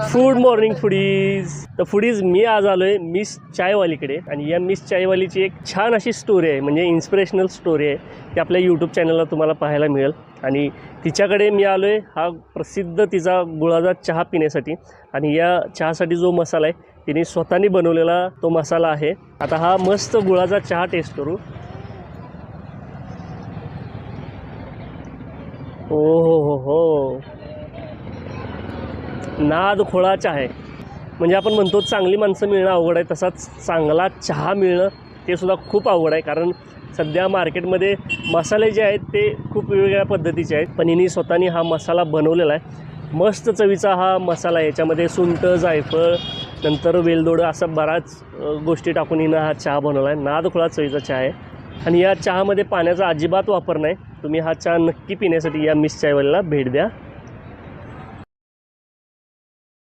Good morning foodies. तर foodies मी आज आलोय मिस चायवालीकडे आणि या मिस चायवालीची एक छान अशी स्टोरी आहे, म्हणजे इन्स्पिरेशनल स्टोरी आहे ती आपल्या यूट्यूब चॅनलला तुम्हाला पाहायला मिळेल. आणि तिच्याकडे मी आलोय हा प्रसिद्ध तिचा गुळाचा चहा पिण्यासाठी. आणि या चहासाठी जो मसाला आहे तिने स्वतःनी बनवलेला तो मसाला आहे. आता हा मस्त गुळाचा चहा टेस्ट करू. ओ हो, नाद खोळा चहा आहे. म्हणजे आपण म्हणतो चांगली माणसं मिळणं अवघड आहे, तसाच चांगला चहा मिळणं ते सुद्धा खूप अवघड आहे. कारण सध्या मार्केटमध्ये मसाले जे आहेत ते खूप वेगवेगळ्या पद्धतीचे आहेत, पण हिने स्वतःनी हा मसाला बनवलेला आहे. मस्त चवीचा हा मसाला आहे. याच्यामध्ये सुंठ, जायफळ, नंतर वेलदोडं असा बराच गोष्टी टाकून हिनं हा चहा बनवला आहे. नाद खोळा चवीचा चहा आहे. आणि या चहामध्ये पाण्याचा अजिबात वापर नाही. तुम्ही हा चहा नक्की पिण्यासाठी या मिस चायवालीला भेट द्या.